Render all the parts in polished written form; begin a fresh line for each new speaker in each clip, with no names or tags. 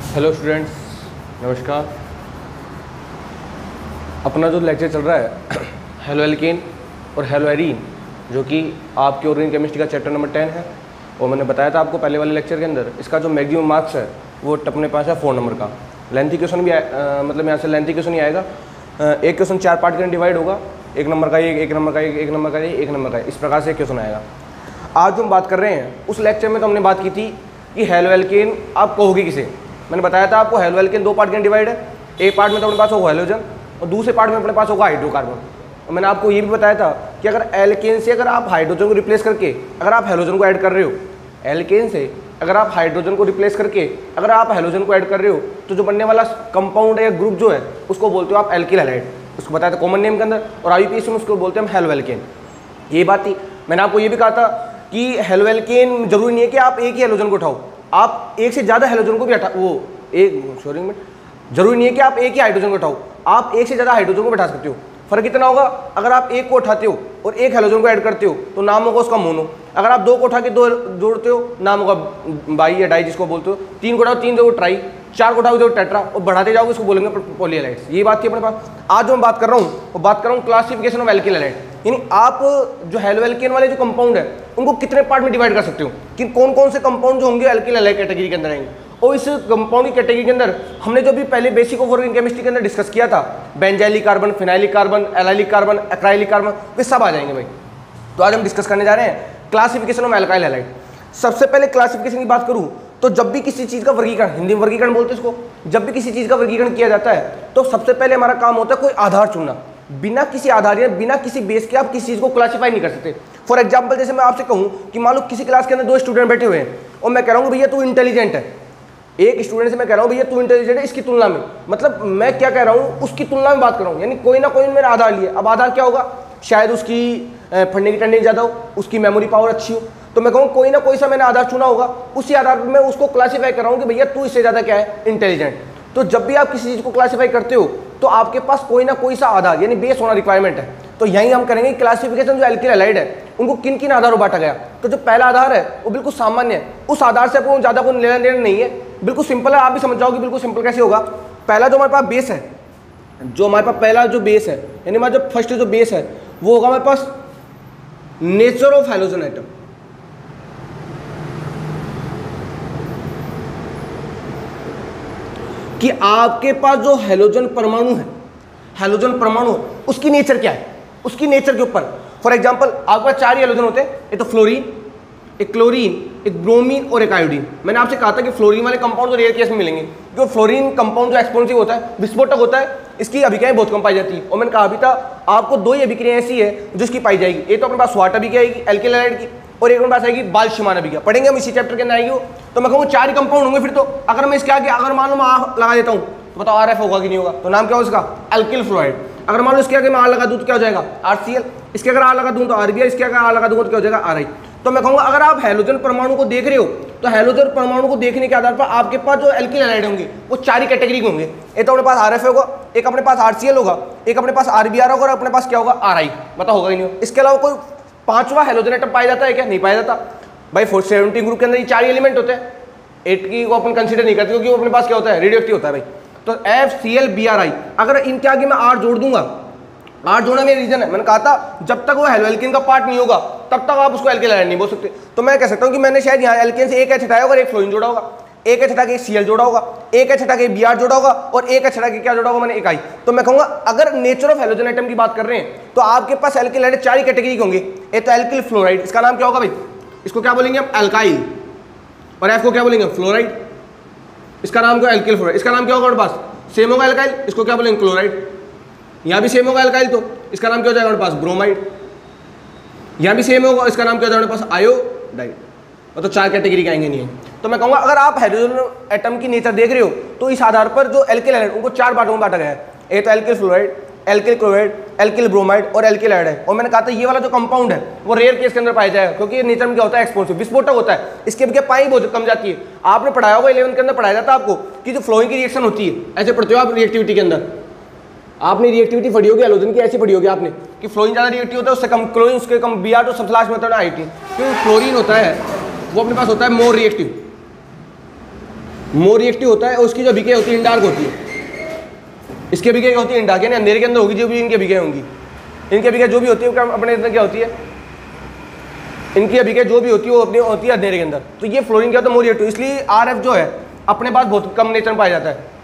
Hello students, नमस्कार। अपना जो लेक्चर चल रहा है हेलो एल्केन और हेलो एरीन, जो कि आपके ऑर्गेनिक केमिस्ट्री का चैप्टर नंबर 10 है। और मैंने बताया था आपको पहले वाले लेक्चर के अंदर, इसका जो मैक्सिमम मार्क्स है वो अपने पास है 4 नंबर का। लेंथी क्वेश्चन भी मतलब यहाँ से लेंथी क्वेश्चन ही आएगा। एक क्वेश्चन 4 पार्ट के अंदर डिवाइड होगा, 1 नंबर का एक नंबर का एक नंबर का एक नंबर का, इस प्रकार से एक क्वेश्चन आएगा। आज जो हम बात कर रहे हैं, उस लेक्चर में तो हमने बात की थी कि हेलो एल्केन आप कहोगे किसे। मैंने बताया था आपको हेलो एल्केन 2 पार्ट के डिवाइड है। एक पार्ट में तो अपने पास होगा हेलोजन और दूसरे पार्ट में अपने पास होगा हाइड्रोकार्बन। और मैंने आपको ये भी बताया था कि अगर एल्केन से अगर आप हाइड्रोजन को रिप्लेस करके अगर आप हेलोजन को ऐड कर रहे हो, एल्केन से अगर आप हाइड्रोजन को रिप्लेस करके अगर आप हेलोजन को ऐड कर रहे हो, तो जो बनने वाला कंपाउंड या ग्रुप जो है उसको बोलते हो आप एल्किल हैलाइड। उसको बताया था कॉमन नेम के अंदर, और आईयूपीएसी में उसको बोलते हैं हम हेलो एल्केन। ये बात थी। मैंने आपको ये भी कहा था कि हेलो एल्केन जरूरी नहीं है कि आप एक ही हेलोजन को उठाओ, आप एक से ज़्यादा हेलोजन को भी जरूरी नहीं है कि आप एक ही हाइड्रोजन को उठाओ, आप एक से ज़्यादा हाइड्रोजन को बैठा सकते हो। फर्क इतना होगा, अगर आप एक को उठाते हो और एक हेलोजन को ऐड करते हो तो नाम होगा उसका मोनो। अगर आप 2 को उठा के 2 जोड़ते हो, नाम होगा बाई या डाई जिसको बोलते हो। 3 को उठाओ 3 जो ट्राई, 4 को उठाओ जो टेट्रा, और बढ़ाते जाओगे उसको बोलेंगे पॉलीहैलाइड्स। ये बात थी अपने पास। आज जो मैं बात कर रहा हूँ वो बात कर रहा हूँ क्लासिफिकेशन ऑफ एल्किल हैलाइड, यानी आप जो हेलो एल्केन वाले जो कंपाउंड है उनको कितने पार्ट में डिवाइड कर सकते हो कि कौन कौन से कंपाउंड जो होंगे एल्किल हैलाइड कैटेगरी के अंदर आएंगे। और इस कंपाउंड की कैटेगरी के अंदर हमने जो भी पहले बेसिक ऑफ ऑर्गेनिक केमिस्ट्री के अंदर डिस्कस किया था, benzylic carbon, phenylic carbon, allylic carbon, acrylic carbon, वे सब आ जाएंगे भाई। तो आज हम डिस्कस करने जा रहे हैं क्लासिफिकेशन ऑफ एल्काइल हैलाइड। सबसे पहले क्लासिफिकेशन की बात करूं तो जब भी किसी चीज का वर्गीकरण, हिंदी में वर्गीकरण बोलते हैं इसको, जब भी किसी चीज का वर्गीकरण किया जाता है तो सबसे पहले हमारा काम होता है कोई आधार चुनना। बिना किसी आधार या बिना किसी बेस के आप किसी चीज को क्लासिफाई नहीं कर सकते। फॉर एग्जाम्पल, जैसे मैं आपसे कहूं कि मान लो किसी क्लास के अंदर 2 स्टूडेंट बैठे हुए हैं और मैं कह रहा हूं भैया तू इंटेलिजेंट है। एक स्टूडेंट से मैं कह रहा हूं भैया तू इंटेलिजेंट है इसकी तुलना में, मतलब मैं क्या कह रहा हूं उसकी तुलना में बात कर रहा हूं, यानी कोई ना कोई मेरा आधार लिया। अब आधार क्या होगा, शायद उसकी पढ़ने की टेंडेंसी ज़्यादा हो, उसकी मेमोरी पावर अच्छी हो, तो मैं कहूँ कोई ना कोई सा मैंने आधार चुना होगा, उसी आधार पर मैं उसको क्लासीफाई कर रहा हूँ कि भैया तू इससे ज़्यादा क्या है, इंटेलिजेंट। तो जब भी आप किसी चीज़ को क्लासीफाई करते हो तो आपके पास कोई ना कोई सा आधार यानी बेस होना रिक्वायरमेंट है। तो यहीं हम करेंगे क्लासिफिकेशन जो एल्किल हैलाइड है उनको किन किन आधारों बांटा गया। तो जो पहला आधार है वो बिल्कुल सामान्य है, उस आधार से आपको ज़्यादा कोई लेना देना नहीं है, बिल्कुल सिंपल है। आप भी समझ जाओगे बिल्कुल सिंपल कैसे होगा। पहला जो हमारे पास बेस है, जो हमारे पास पहला जो बेस है यानी हमारा जो फर्स्ट जो बेस है वो होगा हमारे पास नेचर ऑफ हैलोजन एटम। कि आपके पास जो हैलोजन परमाणु है, हैलोजन परमाणु उसकी नेचर क्या है, उसकी नेचर के ऊपर। फॉर एग्जांपल आपके पास 4 ही हैलोजन होते हैं, एक तो फ्लोरीन, एक क्लोरीन, एक ब्रोमीन और एक आयोडीन। मैंने आपसे कहा था कि फ्लोरीन वाले कंपाउंड तो रेयर केस में मिलेंगे, क्योंकि फ्लोरीन कंपाउंड जो एक्सप्लोसिव होता है, विस्फोटक होता है, इसकी अभिक्रियाएं बहुत कम पाई जाती है। और मैंने कहा भी था आपको 2 ही अभिक्रियाएं ऐसी है जिसकी पाई जाएगी, एक तो अपने पास स्वाट अभिक्रिया आएगी एल्किल हैलाइड की, और एक अपने पास आएगी बाल-शमान अभिक्रिया। पढ़ेंगे हम इसी चैप्टर के अंदर आएगी वो। तो मैं कहूँगा 4 ही कंपाउंड होंगे फिर तो। अगर मैं इसके आगे अगर मान लो मैं लगा देता हूँ तो बताओ RF होगा कि नहीं होगा, तो नाम क्या होगा उसका, एल्किल फ्लोराइड। अगर मान लो इसके आगे मैं R लगा दूँ तो क्या हो जाएगा, RCl। इसके अगर R लगा दूँ तो RBr, इसके अगर R लगा दूँ तो क्या हो जाएगा, RI। तो मैं कहूँगा अगर आप हैलोजन परमाणु को देख रहे हो तो हैलोजन परमाणु को देखने के आधार पर आपके पास जो एल्किल हैलाइड होंगे वो 4 ही कैटेगरी के होंगे। एक तो अपने पास RF होगा, एक अपने पास RCl होगा, एक अपने पास RBr होगा और अपने पास क्या होगा, RI। बताओ होगा ही नहीं। इसके अलावा कोई 5वां हैलोजन एटम पाया जाता है क्या, नहीं पाया जाता भाई। 470 ग्रुप के अंदर ये 4 ही एलिमेंट होते हैं, 8 की को अपन कंसीडर नहीं करते क्योंकि वो अपने पास क्या होता है, रेडियोएक्टिव होता है भाई। तो FCl-BrI, अगर इनके आगे मैं R जोड़ दूंगा, R जोड़ना मेरा रीजन है, मैंने कहा था जब तक वो हेलो एल्केन का पार्ट नहीं होगा तब तक आप उसको एल्किल हैलाइड नहीं बोल सकते। तो मैं कह सकता हूं कि मैंने शायद यहाँ एल्केन से एक H हटाया होगा और एक फ्लोरीन जोड़ा होगा, एक H हटा के Cl जोड़ा होगा, एक H हटा के Br जोड़ा होगा और एक H हटा के क्या जोड़ा होगा, मैंने एक I। तो मैं कहूंगा अगर नेचर ऑफ हैलोजन एटम की बात कर रहे हैं तो आपके पास एल्किल हैलाइड 4 ही कैटेगरी के होंगे। एक तो एल्किल फ्लोराइड, इसका नाम क्या होगा भाई, इसको क्या बोलेंगे हम, एल्काइल। और F को क्या बोलेंगे, फ्लोराइड, इसका नाम क्या, एल्किल फ्लोराइड। इसका नाम क्या होगा हमारे पास, सेम होगा एल्काइल, इसको क्या बोलेंगे, क्लोराइड। यहाँ भी सेम होगा एल्काइल, तो इसका नाम क्या हो जाएगा हमारे पास, ब्रोमाइड। यहाँ भी सेम होगा, इसका नाम क्या हो जाएगा हमारे पास, आयोडाइड। और तो 4 कैटेगरी के आएंगे नहीं है। तो मैं कहूँगा अगर आप हाइड्रोजन एटम की नेचर देख रहे हो तो इस आधार पर जो एल्किल हैलाइड उनको 4 पार्टों में बांटा गया है। एक तो alkyl fluoride, alkyl chloride, alkyl bromide और एल्किल हैलाइड है। और मैंने कहा था ये वाला जो कंपाउंड है वो रेयर केस के अंदर पाया जाएगा क्योंकि ये नेचर में क्या होता है, एक्सप्लोसिव, विस्फोटक होता है। इसके भी पाई बहुत कम जाती है। आपने पढ़ाया होगा 11th के अंदर पढ़ाया जाता है आपको कि जो फ्लोइंग की रिएक्शन होती है, ऐसे पढ़ते हो आप रिएक्टिविटी के अंदर, आपने रिएक्टिविटी पढ़ी होगी हैलोजन की, ऐसी पढ़ी होगी आपने कि फ्लोरीन ज़्यादा रिएक्टिव होता है, उससे कम क्लोरीन, उसके कम Br, तो सबसे लास्ट में होता है IT। क्योंकि फ्लोरीन होता है वो अपने पास होता है मोर रिएक्टिव। मोर रिएक्टिव होता है और उसकी जो अभिक्रिया होती है इंडार्क होती है। इसकी अभिक्रिया क्या होती है? इंडार्क, यानी अंधेरे के अंदर होगी जो भी इनकी अभिक्रिया होंगी। इनकी अभिक्रिया जो भी होती है वो अपने अंदर क्या होती है? इनकी अभिक्रिया जो भी होती है वो अपनी होती है अंधेरे के अंदर। तो ये फ्लोरीन क्या होता है? More reactive. इसलिए RF जो है अपने पास बहुत कम नेचर में पाया जाता है।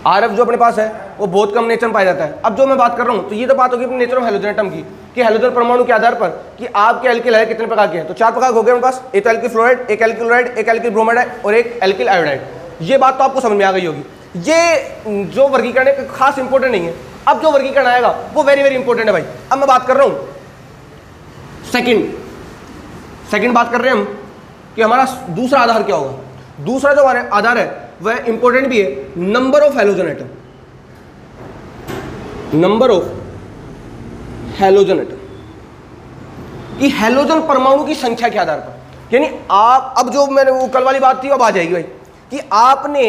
RF जो अपने पास है वो बहुत कम नेचर में पाया जाता है। अब जो मैं बात कर रहा हूँ, तो ये तो बात होगी अपने नेचर ऑफ हैलोजन एटम की, कि हैलोजन परमाणु के आधार पर कि आपके एल्किल है कितने प्रकार के हैं। तो 4 प्रकार हो गए हमारे पास, एक तो एल्किल फ्लोराइड, एक एल्किल क्लोराइड, एक एल्किल ब्रोमाइड और एक एल्किल आयोडाइड। ये बात तो आपको समझ में आ गई होगी। ये जो वर्गीकरण है खास इंपॉर्टेंट नहीं है। अब जो वर्गीकरण आएगा वो वेरी वेरी इंपॉर्टेंट है भाई। अब मैं बात कर रहा हूँ सेकंड बात कर रहे हैं हम कि हमारा दूसरा आधार क्या होगा। दूसरा जो हमारा आधार है वह इंपॉर्टेंट भी है, number of halogen atom. Number of halogen atom, कि हैलोजन परमाणु की संख्या के आधार पर। यानी आप, अब जो मैंने वो कल वाली बात थी अब आ जाएगी भाई, कि आपने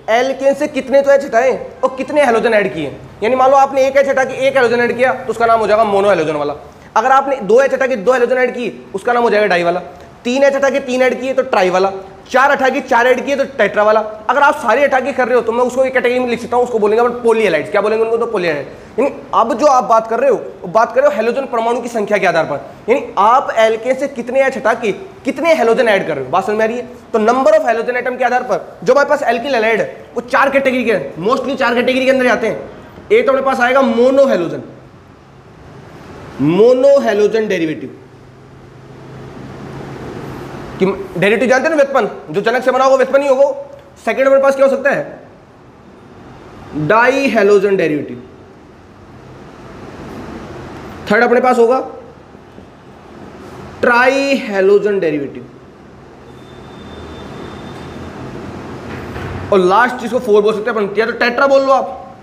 एल्केन से कितने तो एच हटाए और कितने हैलोजन ऐड किए। यानी मान लो आपने एक एच हटा के एक हैलोजन ऐड किया तो उसका नाम हो जाएगा मोनो हैलोजन वाला। अगर आपने 2 एच हटा के 2 हैलोजन ऐड की उसका नाम हो जाएगा डाई वाला। 3 एच हटा के 3 ऐड किए तो ट्राई वाला। 4 हटा के 4 ऐड किए तो टेट्रा वाला। अगर आप सारे हटा के कर रहे हो तो मैं उसको एक कैटेगरी में लिख सकता हूँ, उसको बोलेंगे पॉलीहैलाइड्स। क्या बोलेंगे उनको? तो पॉलीहैलाइड। यानी अब जो आप बात कर रहे हो वो बात कर रहे हो हैलोजन परमाणु की संख्या के आधार पर। यानी आप एल्केन से कितने एच हटा के कितने हैलोजन ऐड कर रहे हो, बात समझ में आ रही है? तो नंबर ऑफ हैलोजन एटम के आधार पर जो हमारे पास एल्किल हैलाइड है वो 4 कैटेगरी के, मोस्टली 4 कैटेगरी के अंदर आते हैं। एक तो अपने पास आएगा मोनो हैलोजन डेरिवेटिव। कि डेरिवेटिव जानते हैं ना, व्युत्पन्न, जो जनक से बना होगा व्युत्पन्न ही होगा। सेकंड हमारे पास क्या हो सकता है? Die halogen derivative. थर्ड अपने पास होगा ट्राई हैलोजन डेरिवेटिव। और लास्ट चीज को 4 बोल सकते हैं अपन, या तो टेट्रा बोल लो आप,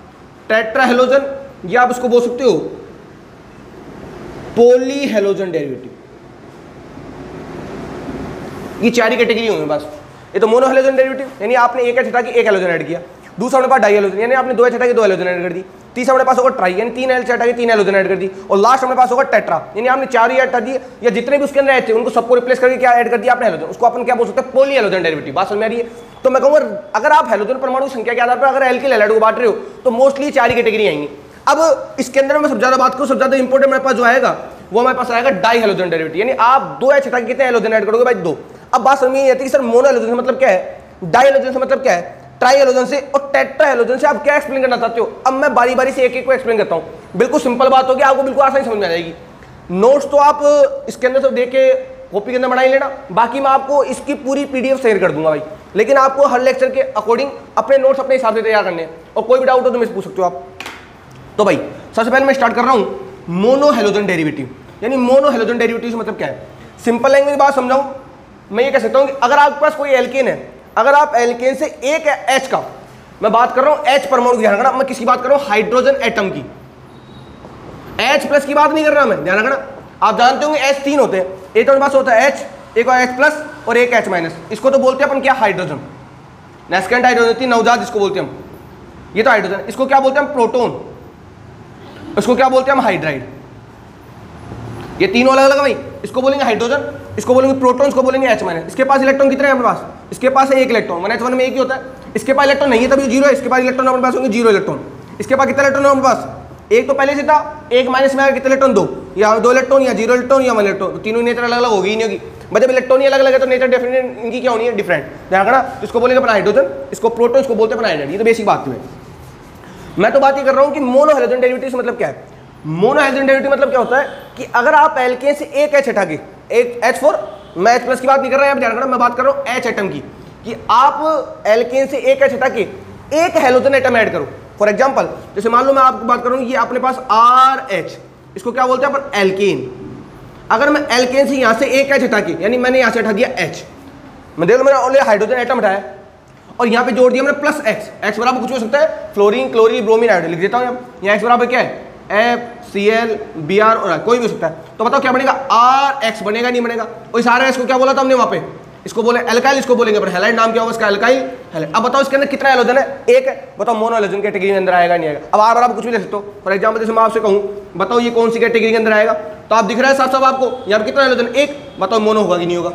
टेट्रा हैलोजन, या आप इसको बोल सकते हो पॉली हैलोजन डेरिवेटिव। ये 4 ही कैटेगरी होंगे बस। ये तो मोनो हैलोजन डेरिवेटिव, यानी आपने एक एच हटा के एक हैलोजन ऐड किया। दूसरा अपने पास डाई हैलोजन, यानी आपने 2 एच हटा के 2 हैलोजन ऐड कर दी। तीसरा अपने पास होगा ट्राई, यानी 3 एच हटा के 3 हैलोजन ऐड कर दी। और लास्ट अपने पास होगा टेट्रा, यानी आपने 4 ही हटा दिए, या जितने भी उसके अंदर एच थे उनको सबको रिप्लेस करके क्या ऐड कर दिया आपने? हैलोजन। उसको अपन क्या बोल सकते हैं? Poly halogen derivative. बात समझ में आ रही है? तो मैं कहूँगा अगर आप हैलोजन परमाणु संख्या के आधार पर अगर एल्किल हैलाइड को बांट रहे हो तो मोस्टली 4 ही कैटेगरी आएंगी। अब इसके अंदर मैं सबसे ज्यादा बात करूँ, सबसे ज्यादा इंपॉर्टेंट मेरे पास जो आएगा वो हमारे पास आएगा डाई हैलोजन डेरिवेटिव। यानी आप 2 एच हटा के कितने हैलोजन ऐड करोगे भाई? 2। अब बात समझ में नहीं आती कि सर मोनो हैलोजन से मतलब क्या है, डाई हैलोजन से मतलब क्या है, ट्राई हैलोजन से और टेट्रा हैलोजन से आप क्या एक्सप्लेन करना चाहते हो? अब मैं बारी बारी से एक एक को एक्सप्लेन करता हूँ। बिल्कुल सिंपल बात होगी, आपको बिल्कुल आसानी समझ में आ जाएगी। नोट्स तो आप इसके अंदर से देख के कॉपी के अंदर बना ही लेना, बाकी मैं आपको इसकी पूरी PDF शेयर कर दूंगा भाई। लेकिन आपको हर लेक्चर के अकॉर्डिंग अपने नोट्स अपने हिसाब से तैयार करने हैं, और कोई भी डाउट हो तो मुझसे पूछ सकते हो आप। तो भाई सबसे पहले मैं स्टार्ट कर रहा हूँ मोनो हैलोजन डेरिवेटिव। यानी मोनो हैलोजन डेरिवेटिव मतलब क्या है? सिंपल लैंग्वेज में बात समझाऊं, मैं ये कह सकता हूं कि अगर आपके पास कोई एल्केन है, अगर आप एल्केन से एक एच का, मैं बात कर रहा हूं एच परमाणु की, ध्यान रखना, मैं किसकी बात कर रहा हूं? हाइड्रोजन एटम की। एच प्लस की बात नहीं कर रहा मैं, ध्यान रखना। आप जानते होंगे एच 3 होते हैं, एक तो पास होता है एच, एक और एच प्लस और एक एच माइनस। इसको तो बोलते हैं अपन क्या? हाइड्रोजन। नेस्केंट हाइड्रोजन, नवजात जिसको बोलते हैं हम, ये तो हाइड्रोजन। इसको क्या बोलते हैं हम? प्रोटोन। इसको क्या बोलते हैं हम? हाइड्राइड। ये तीनों अलग अलग भाई। इसको बोलेंगे हाइड्रोजन, इसको बोलेंगे प्रोटॉन, इसको बोलेंगे एच माइनस। इसके पास इलेक्ट्रॉन कितने हैं अपने पास? इसके पास है 1 इलेक्ट्रॉन, 1s1 में एक ही होता है। इसके पास इलेक्ट्रॉन नहीं है तभी 0 है। इसके पास इलेक्ट्रॉन अपने पास होंगे 0 इलेक्ट्रॉन। इसके पास कितने इलेक्ट्रॉन है अपने पास? एक तो पहले से था, एक माइनस में आया कितने इलेक्ट्रॉन? 2, या 2 इलेक्ट्रॉन, या 0 इलेक्ट्रॉन, या 1 इलेक्ट्रॉन। तो तीनों नेचर अलग अलग होगी ही नहीं होगी। मतलब इलेक्ट्रॉन ही अलग अलग है तो नेचर डिफरेंट इनकी क्या होनी है? डिफरेंट। ध्यान रखना, इसको बोलेंगे अपना हाइड्रोजन, इसको प्रोटॉन, इसको बोलते हैं अपना हाइड्राइड। ये तो बेसिक बात है। मैं तो बात ये कर रहा हूँ कि मोनो हैलोजन डेरिवेटिव मतलब क्या है? मोनो हैलोजन डेरिवेटिव मतलब क्या होता है कि अगर आप एल्केन से एक एच हटा के, एक H4, मैं H प्लस की बात नहीं कर रहा है, ध्यान रखना, मैं बात कर रहा हूँ एच एटम की, कि आप एल्केन से एक एच हटा के एक हैलोजन एटम ऐड करो। फॉर एग्जांपल, जैसे मान लो मैं आपको बात करूँ, ये अपने पास RH, इसको क्या बोलते हैं अपन? एल्केन। अगर मैं एल्केन से यहाँ से एक एच हटा के, यानी मैंने यहाँ से हटा दिया H, मैं देख लो मैंने ऑलरेडी हाइड्रोजन एटम हटाया और यहाँ पे जोड़ दिया मैंने प्लस X बराबर कुछ हो सकता है, फ्लोरीन, क्लोरीन, ब्रोमीन, आयोडीन लिख देता हूँ यहाँ। X बराबर क्या है? FCl, Br और कोई भी हो सकता है। तो बताओ क्या बनेगा? RX बनेगा, नहीं बनेगा? और इस RX को क्या बोला था हमने वहाँ पे? इसको बोले एल्काइल, इसको बोलेंगे पर हैलाइड। नाम क्या होगा इसका? Alkyl halide. अब बताओ इसके अंदर कितना हैलोजन है? एक है। बताओ मोनो हैलोजन कैटेगरी के अंदर आएगा नहीं आएगा? अब R बराबर कुछ भी ले सकते हो। फॉर एग्जाम्पल जैसे मैं आपसे कहूँ बताओ ये कौन सी कैटेगरी के अंदर आएगा, तो आप दिख रहा है साफ साफ आपको यहाँ पे कितना हैलोजन? एक। बताओ मोनो होगा कि नहीं होगा?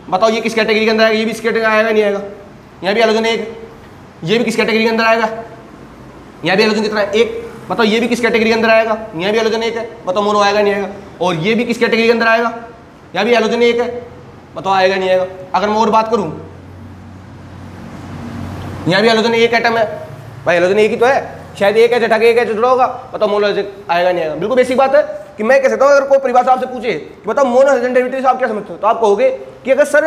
बताओ ये किस कैटेगरी के अंदर आएगा? ये भी इस कैटेगरी आएगा नहीं आएगा? यहाँ भी हैलोजन 1 है, ये भी किस कैटेगरी के अंदर आएगा? यहाँ भी हैलोजन कितना है? 1। बताओ ये भी किस कैटेगरी के अंदर आएगा? यहाँ भी हैलोजन 1 है, बताओ मोनो आएगा नहीं आएगा? और ये भी किस कैटेगरी के अंदर आएगा? यहाँ भी हैलोजन 1 है, बताओ आएगा नहीं आएगा? अगर मैं और बात करूँ, यहाँ भी हैलोजन 1 एटम है, भाई हैलोजन 1 ही तो है, शायद 1 H हटा के 1 H जुड़ा होगा, बताओ मोनो आएगा नहीं आएगा? बिल्कुल बेसिक बात है कि मैं कह सकता हूँ, अगर कोई परिभाषा आपसे पूछे कि बताओ मोनो हैलोजन डेरिवेटिव आप क्या समझते हो, तो आप कहोगे कि अगर सर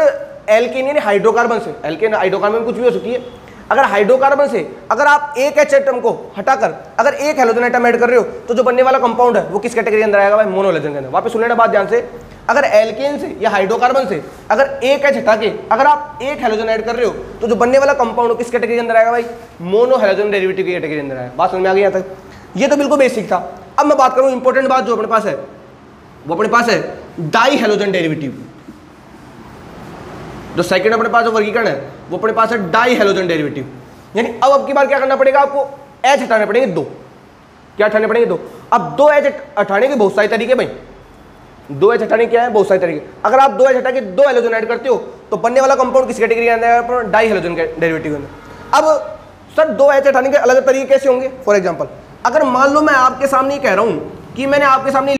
एल्केन यानी हाइड्रोकार्बन से, एल्केन हाइड्रोकार्बन में कुछ भी हो सकती है, अगर हाइड्रोकार्बन से अगर आप 1 H एटम को हटाकर अगर 1 हैलोजन एटम ऐड कर रहे हो, तो जो बनने वाला कंपाउंड है वो किस कैटेगरी के अंदर आएगा? भाई मोनो हैलोजन के अंदर। वापस सुन लेना बात ध्यान से, अगर एल्केन से या हाइड्रोकार्बन से अगर 1 H हटा के अगर आप 1 हैलोजन ऐड कर रहे हो, तो जो बनने वाला कंपाउंड किस कैटेगरी के अंदर आएगा? भाई मोनो हैलोजन डेरिवेटिव की कैटेगरी के अंदर आएगा। बात समझ में आ गई यहाँ तक? ये तो बिल्कुल बेसिक था। अब मैं बात करूँ इंपॉर्टेंट बात जो अपने पास है, वो अपने पास है डाई हैलोजन डेरिवेटिव। जो सेकंड अपने पास जो वर्गीकरण है वो अपने पास है डाई हैलोजन डेरिवेटिव। यानी अब की बार क्या करना पड़ेगा आपको? H हटाने पड़ेंगे 2। क्या हटाने पड़ेंगे? 2। अब 2 H हटाने के बहुत सारे तरीके भाई, 2 H हटाने क्या है? बहुत सारे तरीके। अगर आप 2 H हटा के 2 हैलोजन ऐड करते हो, तो बनने वाला कंपाउंड किस कैटेगरी के अंदर आएगा? डाई हैलोजन डेरिवेटिव के अंदर। अब सर 2 H हटाने के अलग तरीके कैसे होंगे? फॉर एग्जाम्पल, अगर मान लो मैं आपके सामने कह रहा हूं कि मैंने आपके सामने